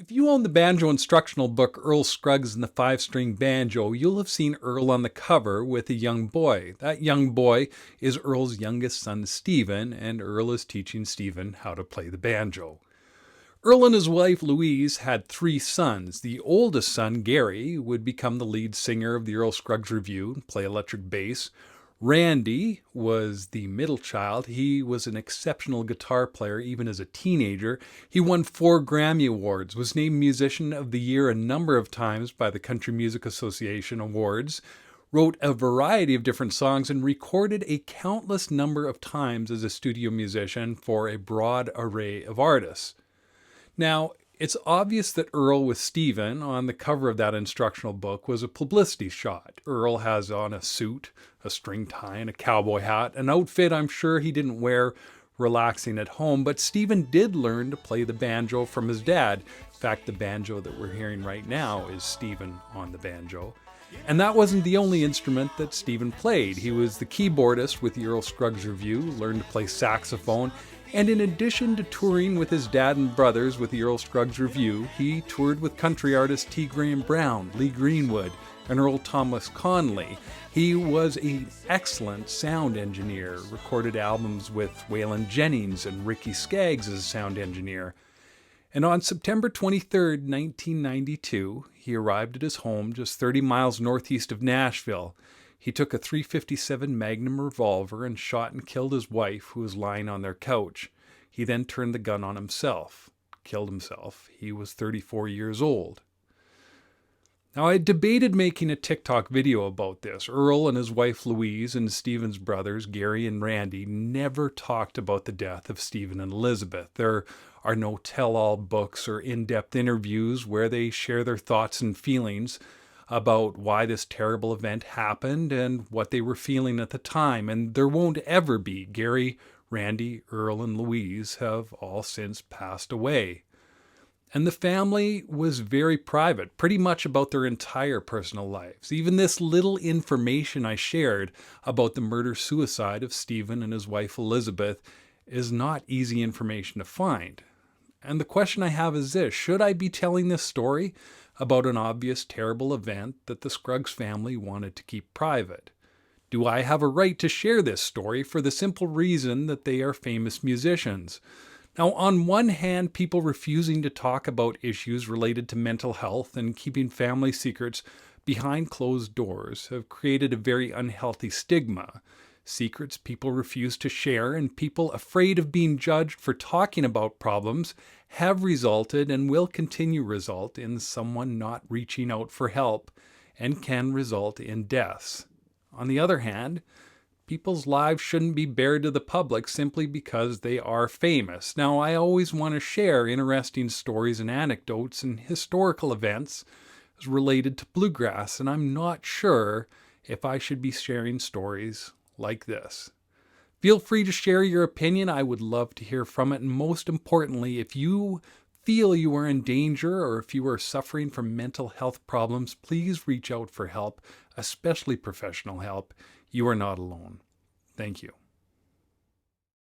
If you own the banjo instructional book Earl Scruggs and the Five-String Banjo, you'll have seen Earl on the cover with a young boy. That young boy is Earl's youngest son, Stephen, and Earl is teaching Stephen how to play the banjo. Earl and his wife Louise had three sons. The oldest son, Gary, would become the lead singer of the Earl Scruggs Revue and play electric bass. Randy was the middle child. He was an exceptional guitar player even as a teenager. He won 4 Grammy Awards, was named Musician of the Year a number of times by the Country Music Association Awards, wrote a variety of different songs, and recorded a countless number of times as a studio musician for a broad array of artists. Now, it's obvious that Earl with Stephen on the cover of that instructional book was a publicity shot. Earl has on a suit, a string tie, and a cowboy hat, an outfit I'm sure he didn't wear relaxing at home, but Stephen did learn to play the banjo from his dad. In fact, the banjo that we're hearing right now is Stephen on the banjo. And that wasn't the only instrument that Stephen played. He was the keyboardist with the Earl Scruggs Revue, learned to play saxophone, and in addition to touring with his dad and brothers with the Earl Scruggs Revue, he toured with country artists T. Graham Brown, Lee Greenwood, and Earl Thomas Conley. He was an excellent sound engineer, recorded albums with Waylon Jennings and Ricky Skaggs as a sound engineer. And on September 23, 1992, he arrived at his home just 30 miles northeast of Nashville. He took a .357 Magnum revolver and shot and killed his wife, who was lying on their couch. He then turned the gun on himself, killed himself. He was 34 years old. Now, I debated making a TikTok video about this. Earl and his wife Louise and Stephen's brothers, Gary and Randy, never talked about the death of Stephen and Elizabeth. There are no tell-all books or in-depth interviews where they share their thoughts and feelings about why this terrible event happened and what they were feeling at the time. And there won't ever be. Gary, Randy, Earl, and Louise have all since passed away. And the family was very private, pretty much about their entire personal lives. Even this little information I shared about the murder-suicide of Stephen and his wife Elizabeth is not easy information to find. And the question I have is this: should I be telling this story about an obvious terrible event that the Scruggs family wanted to keep private? Do I have a right to share this story for the simple reason that they are famous musicians? Now, on one hand, people refusing to talk about issues related to mental health and keeping family secrets behind closed doors have created a very unhealthy stigma. Secrets people refuse to share and people afraid of being judged for talking about problems have resulted and will continue to result in someone not reaching out for help and can result in deaths. On the other hand, people's lives shouldn't be bared to the public simply because they are famous. Now, I always want to share interesting stories and anecdotes and historical events related to bluegrass, and I'm not sure if I should be sharing stories like this. Feel free to share your opinion. I would love to hear from it. And most importantly, if you feel you are in danger or if you are suffering from mental health problems, please reach out for help, especially professional help. You are not alone. Thank you.